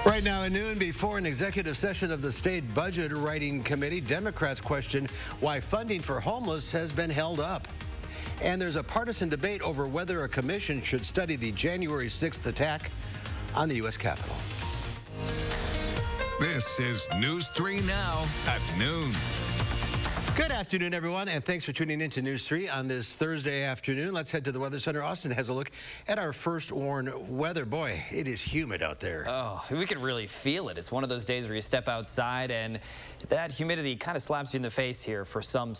Right now at noon, before an executive session of the State Budget Writing Committee, Democrats question why funding for homeless has been held up. And there's a partisan debate over whether a commission should study the January 6th attack on the U.S. Capitol. This is News 3 Now at noon. Good afternoon, everyone, and thanks for tuning in to News 3 on this Thursday afternoon. Let's head to the Weather Center. Austin has a look at our first warn weather. Boy, it is humid out there. Oh, we can really feel it. It's one of those days where you step outside and that humidity kind of slaps you in the face here for some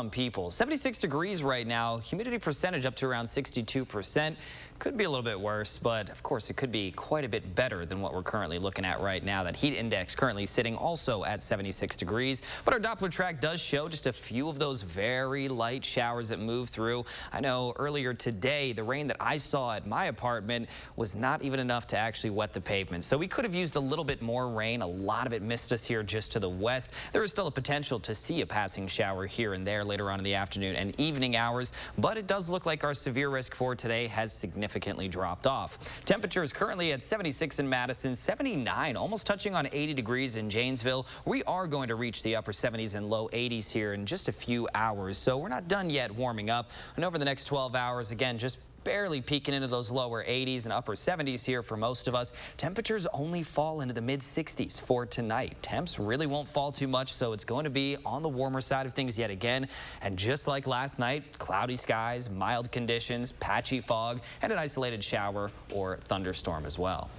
people. 76 degrees right now, humidity percentage up to around 62%. Could be a little bit worse, but of course it could be quite a bit better than what we're currently looking at right now. That heat index currently sitting also at 76 degrees, but our Doppler track does show just a few of those very light showers that move through. I know earlier today, the rain that I saw at my apartment was not even enough to actually wet the pavement. So we could have used a little bit more rain. A lot of it missed us here just to the west. There is still a potential to see a passing shower here and there later on in the afternoon and evening hours, but it does look like our severe risk for today has significantly dropped off. Temperature is currently at 76 in Madison, 79, almost touching on 80 degrees in Janesville. We are going to reach the upper 70s and low 80s here in just a few hours, so we're not done yet warming up. And over the next 12 hours, again, just barely peeking into those lower 80s and upper 70s here for most of us. Temperatures only fall into the mid 60s for tonight. Temps really won't fall too much, so it's going to be on the warmer side of things yet again. And just like last night, cloudy skies, mild conditions, patchy fog, and an isolated shower or thunderstorm as well.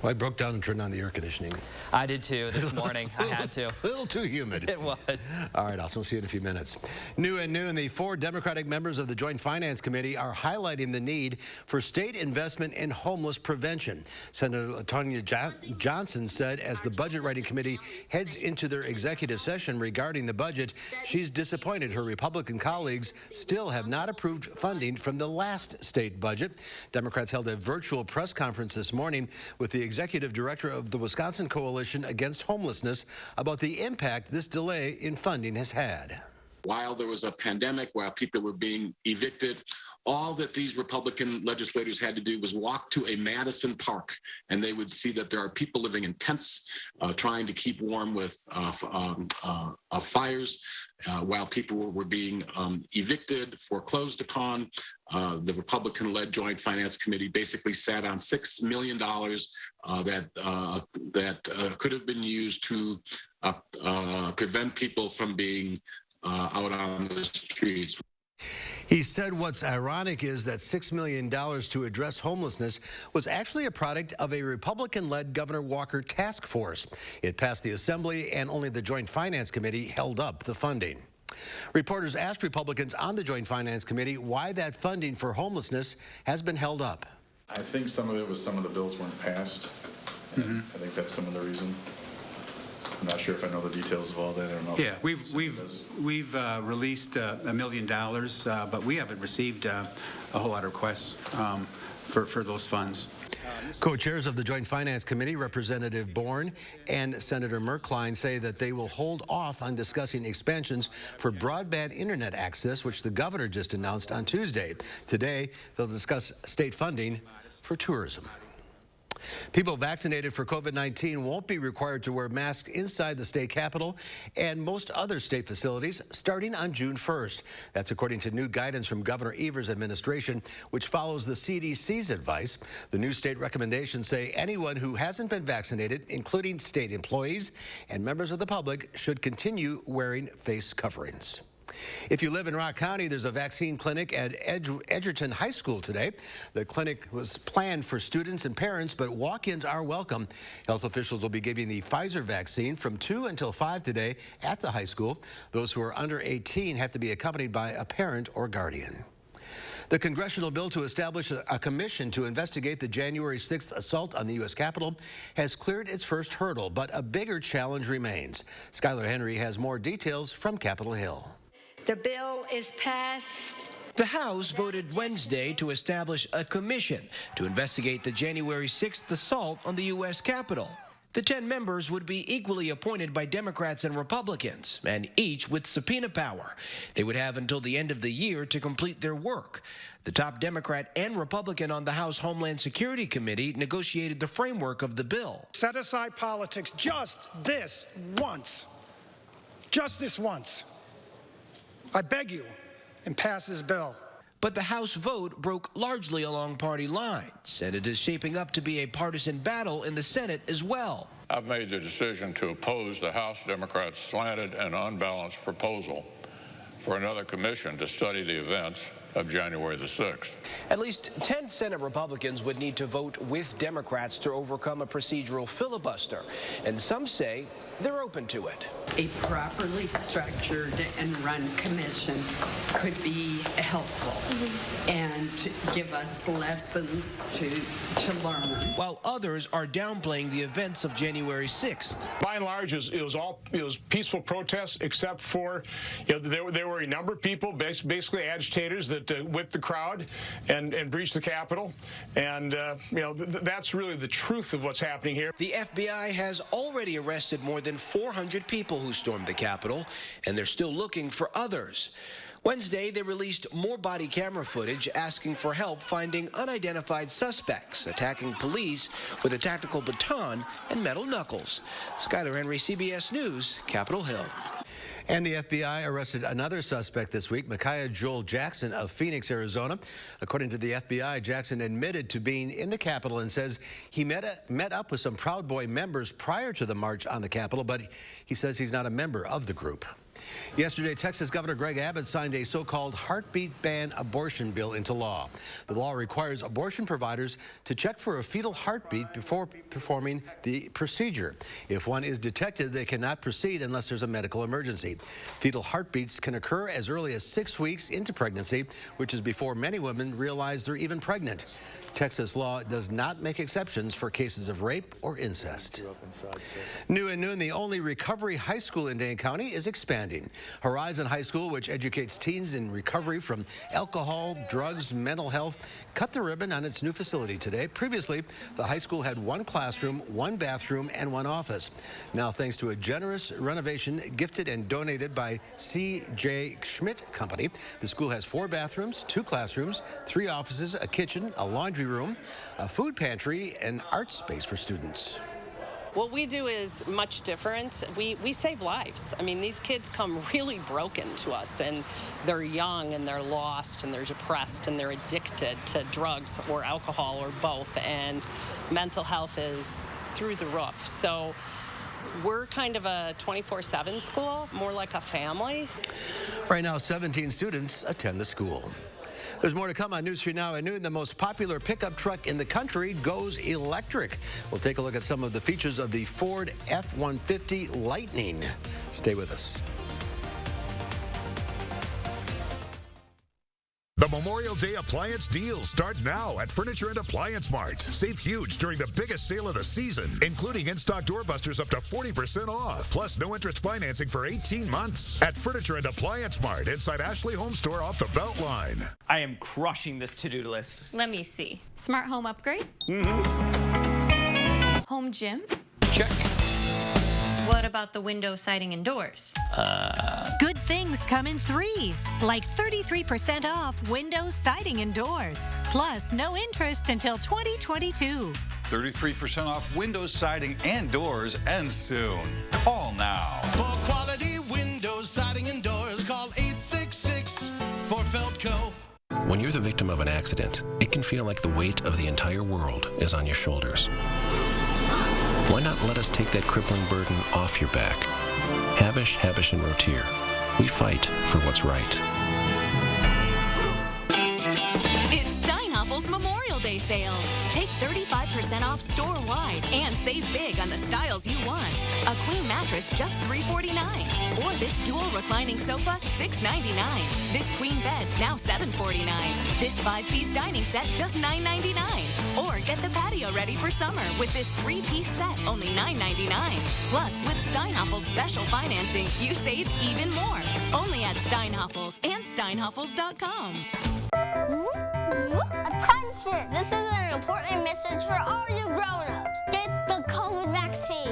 Well, I broke down and turned on the air conditioning. I did too this morning. I had to. A little too humid. It was. All right, Austin, we'll see you in a few minutes. New at noon, the 4 Democratic members of the Joint Finance Committee are highlighting the need for state investment in homeless prevention. Senator Latonya Johnson said as the Budget Writing Committee heads into their executive session regarding the budget, she's disappointed her Republican colleagues still have not approved funding from the last state budget. Democrats held a virtual press conference this morning with the executive director of the Wisconsin Coalition Against Homelessness about the impact this delay in funding has had. While there was a pandemic, while people were being evicted, all that these Republican legislators had to do was walk to a Madison park, and they would see that there are people living in tents, trying to keep warm with fires, while people were being evicted, foreclosed upon. The Republican-led Joint Finance Committee basically sat on $6 million that could have been used to prevent people from being out on the streets. He said what's ironic is that $6 million to address homelessness was actually a product of a Republican-led Governor Walker task force. It passed the Assembly, and only the Joint Finance Committee held up the funding. Reporters asked Republicans on the Joint Finance Committee why that funding for homelessness has been held up. I think some of it was some of the bills weren't passed. I think that's some of the reason. I'm not sure if I know the details of all that. I don't know. Yeah, we've released $1 million, but we haven't received a whole lot of requests for those funds. Co-chairs of the Joint Finance Committee, Representative Bourne and Senator Merkline, say that they will hold off on discussing expansions for broadband internet access, which the governor just announced on Tuesday. Today, they'll discuss state funding for tourism. People vaccinated for COVID-19 won't be required to wear masks inside the state capitol and most other state facilities starting on June 1st. That's according to new guidance from Governor Evers' administration, which follows the CDC's advice. The new state recommendations say anyone who hasn't been vaccinated, including state employees and members of the public, should continue wearing face coverings. If you live in Rock County, there's a vaccine clinic at Edgerton High School today. The clinic was planned for students and parents, but walk-ins are welcome. Health officials will be giving the Pfizer vaccine from 2 until 5 today at the high school. Those who are under 18 have to be accompanied by a parent or guardian. The congressional bill to establish a commission to investigate the January 6th assault on the U.S. Capitol has cleared its first hurdle, but a bigger challenge remains. Skylar Henry has more details from Capitol Hill. The bill is passed. The House voted Wednesday to establish a commission to investigate the January 6th assault on the U.S. Capitol. The 10 members would be equally appointed by Democrats and Republicans, and each with subpoena power. They would have until the end of the year to complete their work. The top Democrat and Republican on the House Homeland Security Committee negotiated the framework of the bill. Set aside politics just this once. Just this once. I beg you, and pass this bill. But the House vote broke largely along party lines, and it is shaping up to be a partisan battle in the Senate as well. I've made the decision to oppose the House Democrats' slanted and unbalanced proposal for another commission to study the events of January the 6th. At least 10 Senate Republicans would need to vote with Democrats to overcome a procedural filibuster, and some say they're open to it. A properly structured and run commission could be helpful and give us lessons to learn. While others are downplaying the events of January 6th. By and large, it was peaceful protests, except for there were a number of people, basically agitators, that whipped the crowd and breached the Capitol, and that's really the truth of what's happening here. The FBI has already arrested more than 400 people who stormed the Capitol, and they're still looking for others. Wednesday, they released more body camera footage asking for help finding unidentified suspects attacking police with a tactical baton and metal knuckles. Skylar Henry, CBS News, Capitol Hill. And the FBI arrested another suspect this week, Micaiah Joel Jackson of Phoenix, Arizona. According to the FBI, Jackson admitted to being in the Capitol and says he met up with some Proud Boy members prior to the march on the Capitol, but he says he's not a member of the group. Yesterday, Texas Governor Greg Abbott signed a so-called heartbeat ban abortion bill into law. The law requires abortion providers to check for a fetal heartbeat before performing the procedure. If one is detected, they cannot proceed unless there's a medical emergency. Fetal heartbeats can occur as early as 6 weeks into pregnancy, which is before many women realize they're even pregnant. Texas law does not make exceptions for cases of rape or incest. New at noon, the only recovery high school in Dane County is expanding. Horizon High School, which educates teens in recovery from alcohol, drugs, mental health, cut the ribbon on its new facility today. Previously, the high school had 1 classroom, 1 bathroom, and 1 office. Now, thanks to a generous renovation gifted and donated by C.J. Schmidt Company, the school has 4 bathrooms, 2 classrooms, 3 offices, a kitchen, a laundry room, a food pantry, and art space for students. What we do is much different. We save lives. I mean, these kids come really broken to us, and they're young, and they're lost, and they're depressed, and they're addicted to drugs or alcohol or both, and mental health is through the roof. So we're kind of a 24/7 school, more like a family. Right now, 17 students attend the school. There's more to come on News 3 Now at noon. The most popular pickup truck in the country goes electric. We'll take a look at some of the features of the Ford F-150 Lightning. Stay with us. The Memorial Day appliance deals start now at Furniture and Appliance Mart. Save huge during the biggest sale of the season, including in-stock doorbusters up to 40% off, plus no interest financing for 18 months. At Furniture and Appliance Mart inside Ashley Home Store off the Beltline. I am crushing this to-do list. Let me see. Smart home upgrade? Home gym? Check. What about the window, siding, and doors? Good things come in threes, like 33% off windows, siding, and doors. Plus, no interest until 2022. 33% off windows, siding, and doors ends soon. Call now. For quality windows, siding, and doors, call 866 for Feltco. When you're the victim of an accident, it can feel like the weight of the entire world is on your shoulders. Why not let us take that crippling burden off your back? Havish, Habish, and Rotier. We fight for what's right. It's Steinhoffel's Memorial Day sale. Take 35% off store-wide and save big on the styles you want. A queen mattress, just $349. Or this dual reclining sofa, $699. This queen bed, now $749. This 5-piece dining set, just $999. Or get the patio ready for summer with this 3-piece set, only $999. Plus, with Steinhoffel's special financing, you save even more. Only at Steinhoffel's and Steinhoffels.com. Attention! This is an important message for all you grown-ups. Get the COVID vaccine.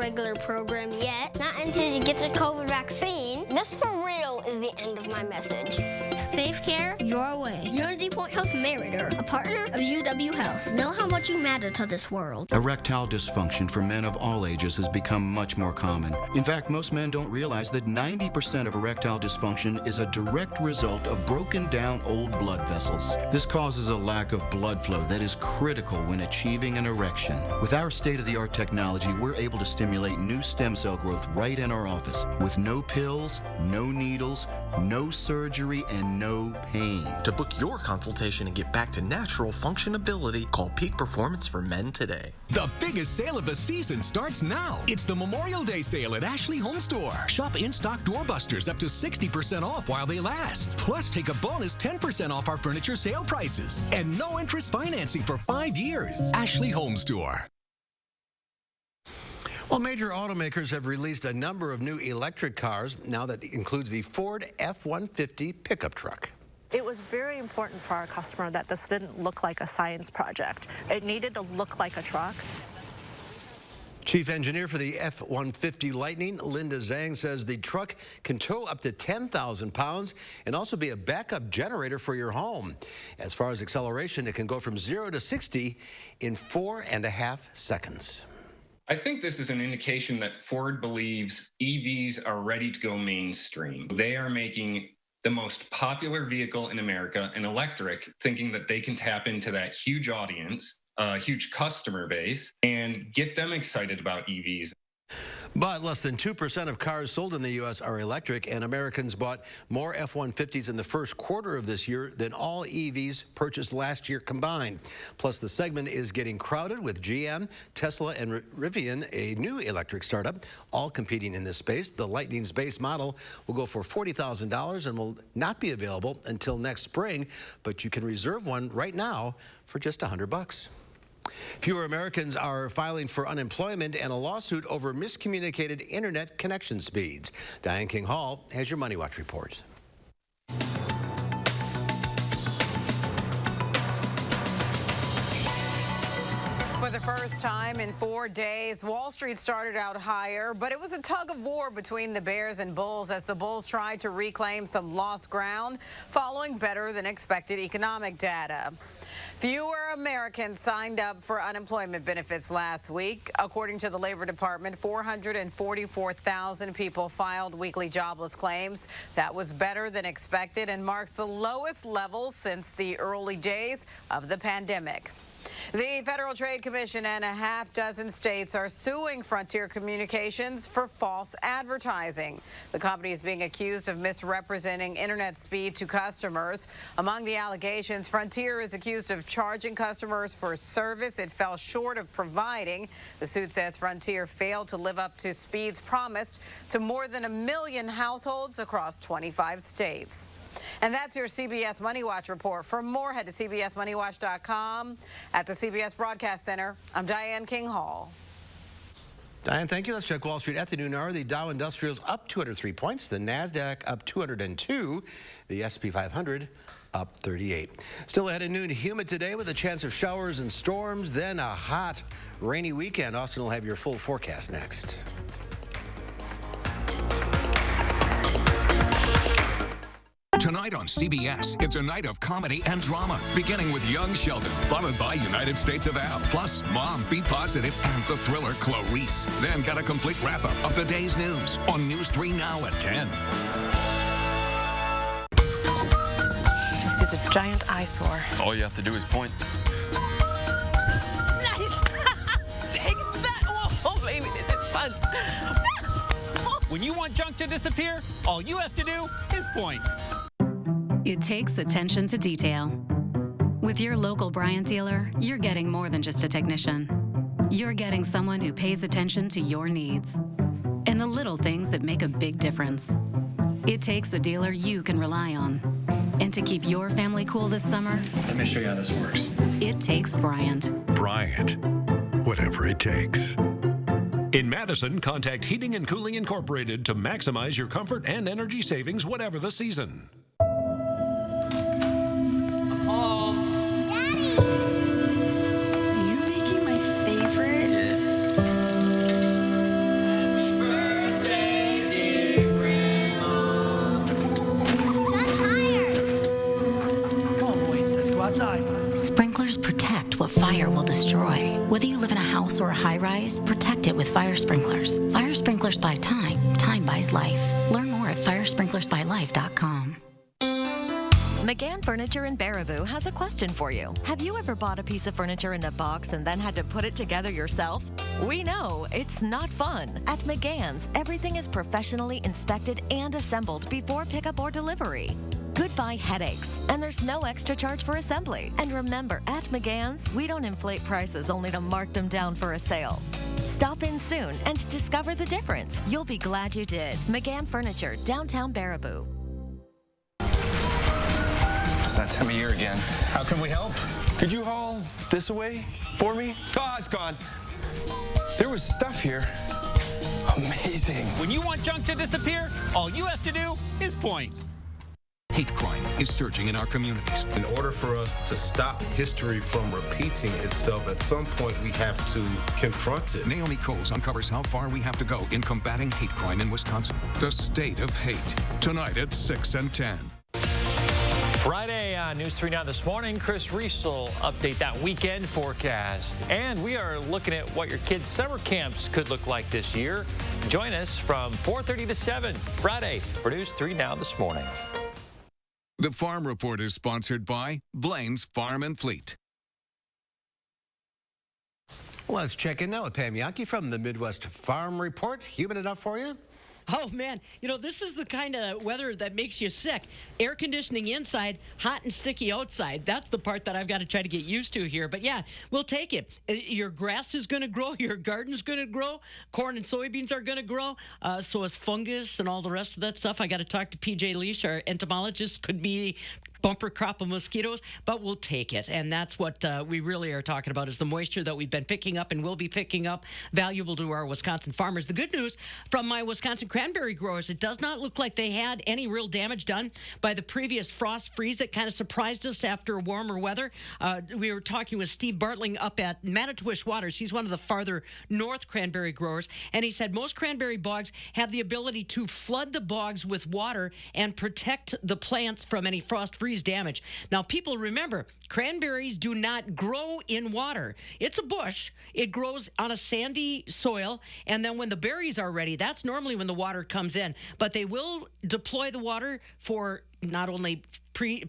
regular program yet. Not until you get the COVID vaccine. This for real is the end of my message. Safe care your way. Unity Point Health Meritor, a partner of UW Health. Know how much you matter to this world. Erectile dysfunction for men of all ages has become much more common. In fact, most men don't realize that 90% of erectile dysfunction is a direct result of broken down old blood vessels. This causes a lack of blood flow that is critical when achieving an erection. With our state-of-the-art technology, we're able to stimulate new stem cell growth right in our office with no pills, no needles, no surgery, and no pain. To book your consultation and get back to natural functionability, call Peak Performance for Men today. The biggest sale of the season starts now. It's the Memorial Day sale at Ashley Home Store. Shop in-stock doorbusters up to 60% off while they last. Plus, take a bonus 10% off our furniture sale prices. And no interest financing for 5 years. Ashley Home Store. Well, major automakers have released a number of new electric cars. Now that includes the Ford F-150 pickup truck. It was very important for our customer that this didn't look like a science project. It needed to look like a truck. Chief engineer for the F-150 Lightning, Linda Zhang, says the truck can tow up to 10,000 pounds and also be a backup generator for your home. As far as acceleration, it can go from 0 to 60 in 4.5 seconds. I think this is an indication that Ford believes EVs are ready to go mainstream. They are making the most popular vehicle in America an electric, thinking that they can tap into that huge audience, huge customer base, and get them excited about EVs. But less than 2% of cars sold in the U.S. are electric, and Americans bought more F-150s in the first quarter of this year than all EVs purchased last year combined. Plus, the segment is getting crowded with GM, Tesla, and Rivian, a new electric startup, all competing in this space. The Lightning's base model will go for $40,000 and will not be available until next spring, but you can reserve one right now for just $100. Fewer Americans are filing for unemployment and a lawsuit over miscommunicated internet connection speeds. Diane King Hall has your Money Watch report. For the first time in 4 days, Wall Street started out higher, but it was a tug of war between the bears and bulls as the bulls tried to reclaim some lost ground following better than expected economic data. Fewer Americans signed up for unemployment benefits last week. According to the Labor Department, 444,000 people filed weekly jobless claims. That was better than expected and marks the lowest level since the early days of the pandemic. The Federal Trade Commission and a half dozen states are suing Frontier Communications for false advertising. The company is being accused of misrepresenting internet speed to customers. Among the allegations, Frontier is accused of charging customers for service it fell short of providing. The suit says Frontier failed to live up to speeds promised to more than 1 million households across 25 states. And that's your CBS Money Watch report. For more, head to CBSMoneyWatch.com. At the CBS Broadcast Center, I'm Diane King Hall. Diane, thank you. Let's check Wall Street at the noon hour. The Dow Industrials up 203 points. The NASDAQ up 202. The S&P 500 up 38. Still ahead at noon, humid today with a chance of showers and storms. Then a hot, rainy weekend. Austin will have your full forecast next. Tonight on CBS, it's a night of comedy and drama, beginning with Young Sheldon, followed by United States of Al, plus Mom, Be Positive, and the thriller Clarice. Then got a complete wrap-up of the day's news on News 3 Now at 10. This is a giant eyesore. All you have to do is point. Nice! Take that! Oh, baby, this is fun. When you want junk to disappear, all you have to do is point. It takes attention to detail. With your local Bryant dealer, you're getting more than just a technician. You're getting someone who pays attention to your needs and the little things that make a big difference. It takes a dealer you can rely on. And to keep your family cool this summer, let me show you how this works. It takes Bryant. Bryant, whatever it takes. In Madison, contact Heating and Cooling Incorporated to maximize your comfort and energy savings whatever the season. Daddy! Are you making my favorite? fire will destroy. Whether you live in a house or a high-rise, protect it with fire sprinklers. Fire sprinklers buy time. Time buys life. Learn more at firesprinklers.life.com. McGann Furniture in Baraboo has a question for you. Have you ever bought a piece of furniture in a box and then had to put it together yourself? We know it's not fun. At McGann's, everything is professionally inspected and assembled before pickup or delivery. Goodbye headaches, and there's no extra charge for assembly. And remember, at McGann's, we don't inflate prices only to mark them down for a sale. Stop in soon and discover the difference. You'll be glad you did. McGann Furniture, downtown Baraboo. It's that time of year again. How can we help? Could you haul this away for me? Oh, it's gone. There was stuff here. Amazing. When you want junk to disappear, all you have to do is point. Hate crime is surging in our communities. In order for us to stop history from repeating itself, at some point we have to confront it. Naomi Coles uncovers how far we have to go in combating hate crime in Wisconsin. The State of Hate. Tonight at 6 and 10. Friday on News 3 Now this morning, Chris Reese will update that weekend forecast. And we are looking at what your kids' summer camps could look like this year. Join us from 4:30 to 7 Friday for News 3 Now this morning. The Farm Report is sponsored by Blain's Farm and Fleet. Let's check in now with Pam Yankee from the Midwest Farm Report. Humid enough for you? Oh, man. You know, this is the kind of weather that makes you sick. Air conditioning inside, hot and sticky outside. That's the part that I've got to try to get used to here. But, yeah, we'll take it. Your grass is going to grow. Your garden's going to grow. Corn and soybeans are going to grow. So is fungus and all the rest of that stuff. I got to talk to P.J. Leash, our entomologist. Could be bumper crop of mosquitoes, but we'll take it. And that's what we really are talking about, is the moisture that we've been picking up and will be picking up, valuable to our Wisconsin farmers. The good news from my Wisconsin cranberry growers, it does not look like they had any real damage done by the previous frost freeze that kind of surprised us after warmer weather. We were talking with Steve Bartling up at Manitowish Waters. He's one of the farther north cranberry growers, and he said most cranberry bogs have the ability to flood the bogs with water and protect the plants from any frost freeze damage. Now, people remember, cranberries do not grow in water. It's a bush. It grows on a sandy soil, and then when the berries are ready, that's normally when the water comes in. But they will deploy the water for not only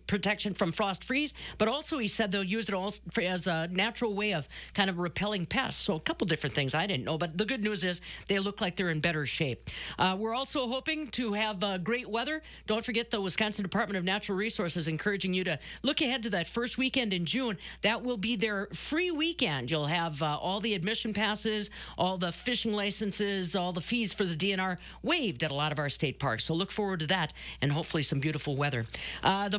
protection from frost freeze, but also he said they'll use it also as a natural way of kind of repelling pests. So a couple different things I didn't know, but the good news is they look like they're in better shape. We're also hoping to have great weather. Don't forget the Wisconsin Department of Natural Resources encouraging you to look ahead to that first weekend in June. That will be their free weekend. You'll have all the admission passes, all the fishing licenses, all the fees for the DNR waived at a lot of our state parks. So look forward to that and hopefully some beautiful weather.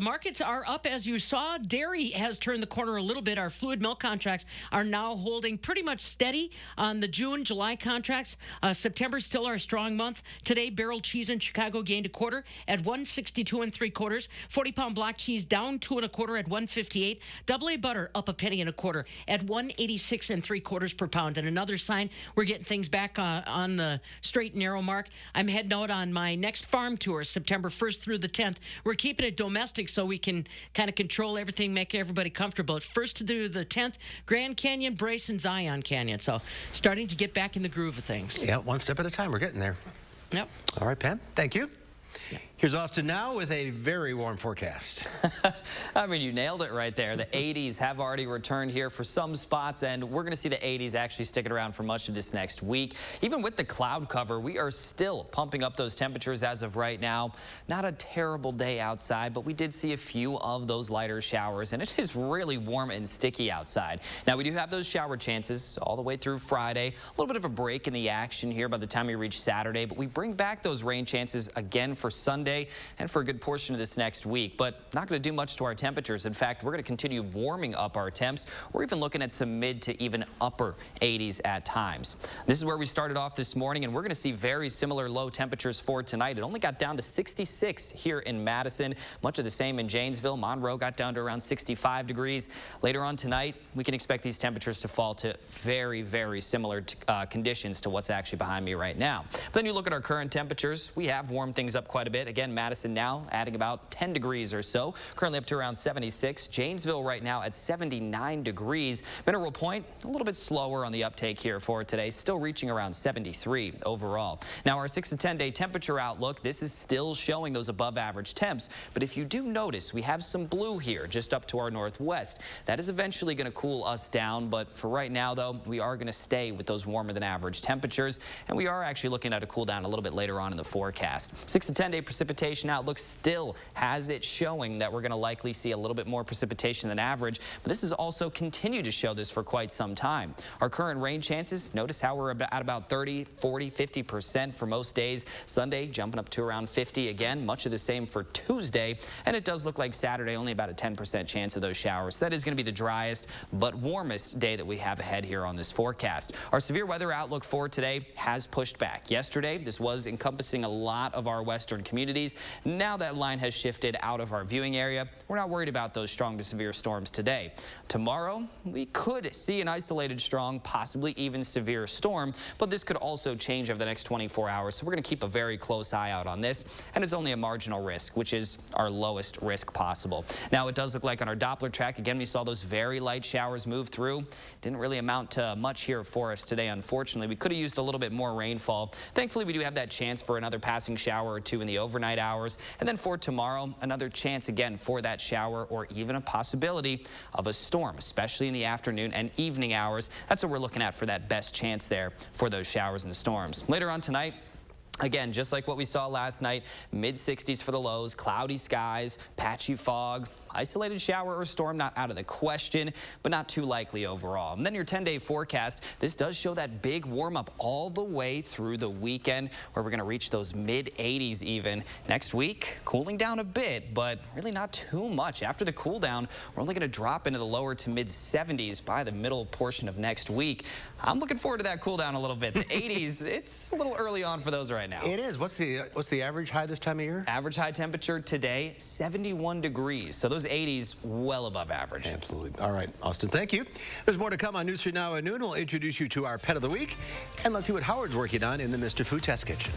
The markets are up, as you saw. Dairy has turned the corner a little bit. Our fluid milk contracts are now holding pretty much steady on the June, July contracts. September still our strong month. Today, barrel cheese in Chicago gained a quarter at 162 3/4. 40-pound block cheese down 2 1/4 at 158. Double A butter up 1 1/4 at 186 3/4 per pound. And another sign we're getting things back on the straight and narrow mark. I'm heading out on my next farm tour, September 1st through the 10th. We're keeping it domestic so we can kind of control everything, make everybody comfortable. First to do the 10th, Grand Canyon, Brace, and Zion Canyon. So starting to get back in the groove of things. Yeah, one step at a time. We're getting there. Yep. All right, Pam. Thank you. Here's Austin now with a very warm forecast. I mean, you nailed it right there. The 80s have already returned here for some spots, and we're going to see the 80s actually sticking around for much of this next week. Even with the cloud cover, we are still pumping up those temperatures as of right now. Not a terrible day outside, but we did see a few of those lighter showers, and it is really warm and sticky outside. Now, we do have those shower chances all the way through Friday. A little bit of a break in the action here by the time we reach Saturday, but we bring back those rain chances again for Sunday and for a good portion of this next week, but not going to do much to our temperatures. In fact, we're going to continue warming up our temps. We're even looking at some mid to even upper 80s at times. This is where we started off this morning, and we're going to see very similar low temperatures for tonight. It only got down to 66 here in Madison, much of the same in Janesville. Monroe got down to around 65 degrees. Later on tonight, we can expect these temperatures to fall to very, very similar conditions to what's actually behind me right now. But then you look at our current temperatures. We have warmed things up quite a bit. Again, Again, Madison now adding about 10 degrees or so. Currently up to around 76. Janesville right now at 79 degrees. Mineral Point a little bit slower on the uptake here for today. Still reaching around 73 overall. Now our 6 to 10 day temperature outlook. This is still showing those above average temps. But if you do notice, we have some blue here just up to our northwest. That is eventually going to cool us down. But for right now, though, we are going to stay with those warmer than average temperatures. And we are actually looking at a cool down a little bit later on in the forecast. 6 to 10 day precipitation outlook still has it showing that we're going to likely see a little bit more precipitation than average. But this has also continued to show this for quite some time. Our current rain chances, notice how we're at about 30, 40, 50% for most days. Sunday jumping up to around 50 again, much of the same for Tuesday. And it does look like Saturday only about a 10% chance of those showers. So that is going to be the driest but warmest day that we have ahead here on this forecast. Our severe weather outlook for today has pushed back. Yesterday, this was encompassing a lot of our western communities. Now that line has shifted out of our viewing area. We're not worried about those strong to severe storms today. Tomorrow, we could see an isolated strong, possibly even severe storm, but this could also change over the next 24 hours. So we're going to keep a very close eye out on this, and it's only a marginal risk, which is our lowest risk possible. Now, it does look like on our Doppler track, again, we saw those very light showers move through. Didn't really amount to much here for us today, unfortunately. We could have used a little bit more rainfall. Thankfully, we do have that chance for another passing shower or two in the overnight hours. And then for tomorrow, another chance again for that shower or even a possibility of a storm, especially in the afternoon and evening hours. That's what we're looking at for that best chance there for those showers and storms. Later on tonight, again, just like what we saw last night, mid-60s for the lows, cloudy skies, patchy fog, isolated shower or storm not out of the question, but not too likely overall. And then your 10-day forecast, this does show that big warm-up all the way through the weekend, where we're going to reach those mid-80s even. Next week, cooling down a bit, but really not too much. After the cool down, we're only going to drop into the lower to mid-70s by the middle portion of next week. I'm looking forward to that cool down a little bit. The 80s, it's a little early on for those right now. It is. What's the average high this time of year? Average high temperature today, 71 degrees. So those 80s well above average. Absolutely. All right, Austin, thank you. There's more to come on News 3 Now at noon. We'll introduce you to our pet of the week, and let's see what Howard's working on in the Mr. Food Test Kitchen.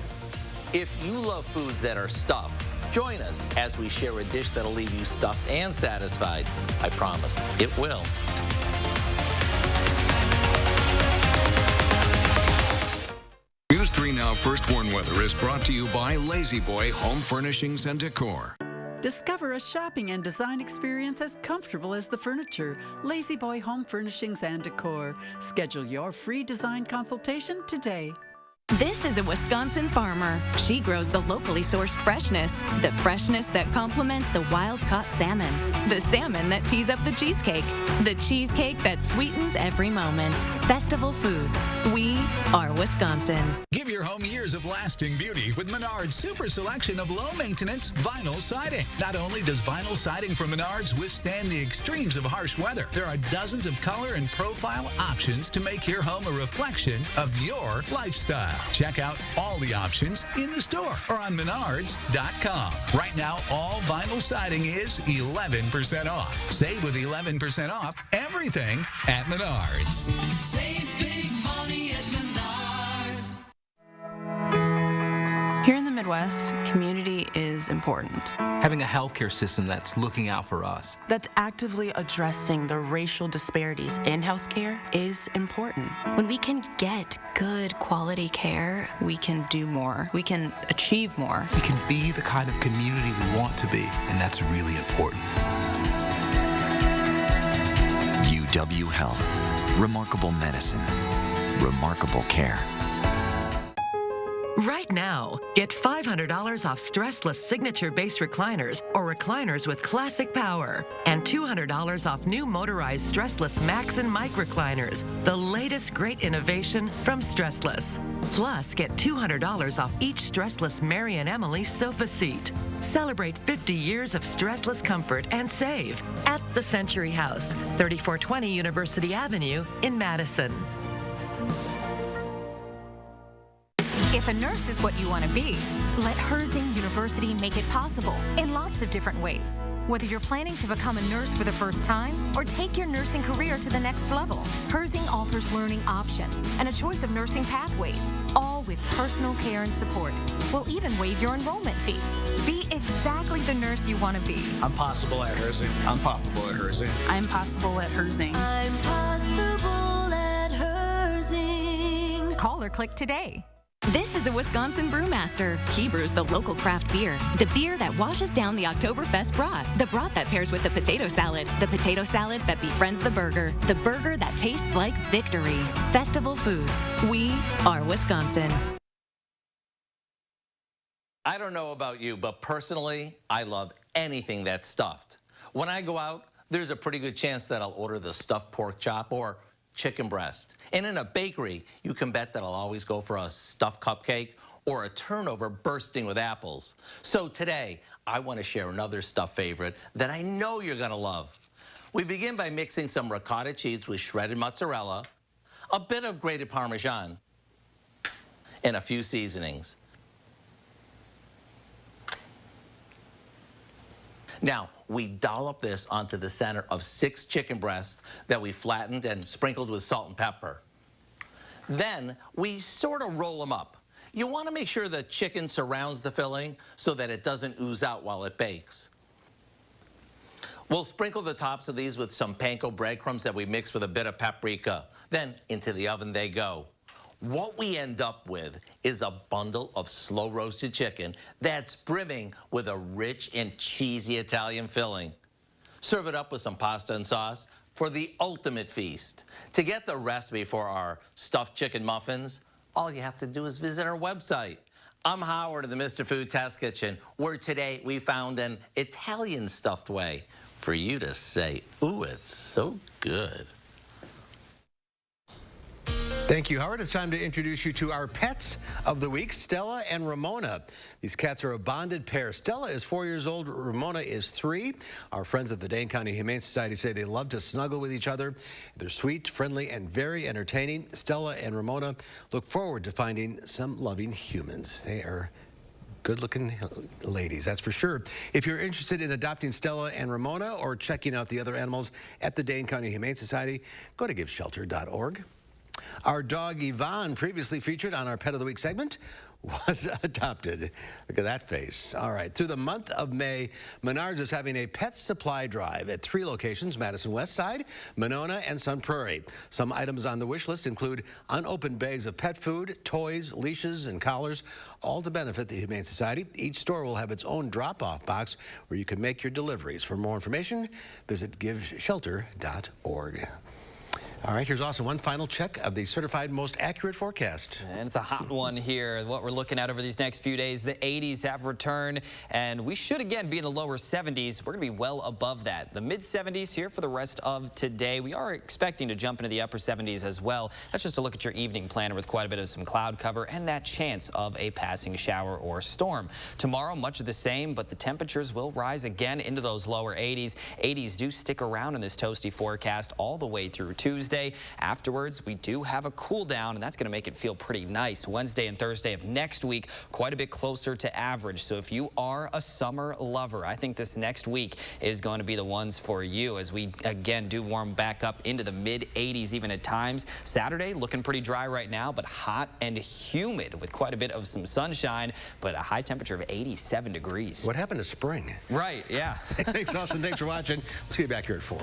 If you love foods that are stuffed, join us as we share a dish that'll leave you stuffed and satisfied. I promise, it will. News 3 Now First Warn Weather is brought to you by Lazy Boy Home Furnishings and Decor. Discover a shopping and design experience as comfortable as the furniture. Lazy Boy Home Furnishings and Decor. Schedule your free design consultation today. This is a Wisconsin farmer. She grows the locally sourced freshness, the freshness that complements the wild-caught salmon, the salmon that tees up the cheesecake that sweetens every moment. Festival Foods. We are Wisconsin. Give your home years of lasting beauty with Menard's super selection of low-maintenance vinyl siding. Not only does vinyl siding from Menard's withstand the extremes of harsh weather, there are dozens of color and profile options to make your home a reflection of your lifestyle. Check out all the options in the store or on Menards.com. Right now, all vinyl siding is 11% off. Save with 11% off everything at Menards. Save big money at Menards. Here in the Midwest, community is important. Having a healthcare system that's looking out for us, that's actively addressing the racial disparities in healthcare is important. When we can get good quality care, we can do more. We can achieve more. We can be the kind of community we want to be, and that's really important. UW Health. Remarkable medicine. Remarkable care. Right now, get $500 off stressless signature-based recliners or recliners with classic power, and $200 off new motorized stressless Max and Mike recliners, the latest great innovation from Stressless. Plus, get $200 off each stressless Mary and Emily sofa seat. Celebrate 50 years of stressless comfort and save at the Century House, 3420 University Avenue in Madison. If a nurse is what you want to be, let Herzing University make it possible in lots of different ways. Whether you're planning to become a nurse for the first time or take your nursing career to the next level, Herzing offers learning options and a choice of nursing pathways, all with personal care and support. We'll even waive your enrollment fee. Be exactly the nurse you want to be. I'm possible at Herzing. I'm possible at Herzing. I'm possible at Herzing. I'm possible at Herzing. Call or click today. This is a Wisconsin brewmaster. He brews the local craft beer, the beer that washes down the Oktoberfest broth, the broth that pairs with the potato salad that befriends the burger that tastes like victory. Festival Foods. We are Wisconsin. I don't know about you, but personally, I love anything that's stuffed. When I go out, there's a pretty good chance that I'll order the stuffed pork chop or chicken breast. And in a bakery, you can bet that I'll always go for a stuffed cupcake or a turnover bursting with apples. So today, I want to share another stuffed favorite that I know you're going to love. We begin by mixing some ricotta cheese with shredded mozzarella, a bit of grated Parmesan, and a few seasonings. Now, we dollop this onto the center of 6 chicken breasts that we flattened and sprinkled with salt and pepper. Then, we sort of roll them up. You want to make sure the chicken surrounds the filling so that it doesn't ooze out while it bakes. We'll sprinkle the tops of these with some panko breadcrumbs that we mix with a bit of paprika. Then, into the oven they go. What we end up with is a bundle of slow-roasted chicken that's brimming with a rich and cheesy Italian filling. Serve it up with some pasta and sauce for the ultimate feast. To get the recipe for our stuffed chicken muffins, all you have to do is visit our website. I'm Howard of the Mr. Food Test Kitchen, where today we found an Italian stuffed way for you to say, ooh, it's so good. Thank you, Howard. It's time to introduce you to our pets of the week, Stella and Ramona. These cats are a bonded pair. Stella is 4 years old. Ramona is 3. Our friends at the Dane County Humane Society say they love to snuggle with each other. They're sweet, friendly, and very entertaining. Stella and Ramona look forward to finding some loving humans. They are good-looking ladies, that's for sure. If you're interested in adopting Stella and Ramona or checking out the other animals at the Dane County Humane Society, go to giveshelter.org. Our dog Yvonne, previously featured on our Pet of the Week segment, was adopted. Look at that face. All right. Through the month of May, Menards is having a pet supply drive at 3 locations, Madison West Side, Monona, and Sun Prairie. Some items on the wish list include unopened bags of pet food, toys, leashes, and collars, all to benefit the Humane Society. Each store will have its own drop-off box where you can make your deliveries. For more information, visit giveshelter.org. All right, here's also one final check of the certified most accurate forecast. And it's a hot one here. What we're looking at over these next few days, the 80s have returned, and we should again be in the lower 70s. We're going to be well above that. The mid-70s here for the rest of today. We are expecting to jump into the upper 70s as well. That's just a look at your evening planner with quite a bit of some cloud cover and that chance of a passing shower or storm. Tomorrow, much of the same, but the temperatures will rise again into those lower 80s. 80s do stick around in this toasty forecast all the way through Tuesday. Afterwards, we do have a cool down, and that's going to make it feel pretty nice. Wednesday and Thursday of next week, quite a bit closer to average. So if you are a summer lover, I think this next week is going to be the ones for you as we, again, do warm back up into the mid-80s even at times. Saturday, looking pretty dry right now, but hot and humid with quite a bit of some sunshine, but a high temperature of 87 degrees. What happened to spring? Right, yeah. Thanks, Austin. Thanks for watching. We'll see you back here at 4.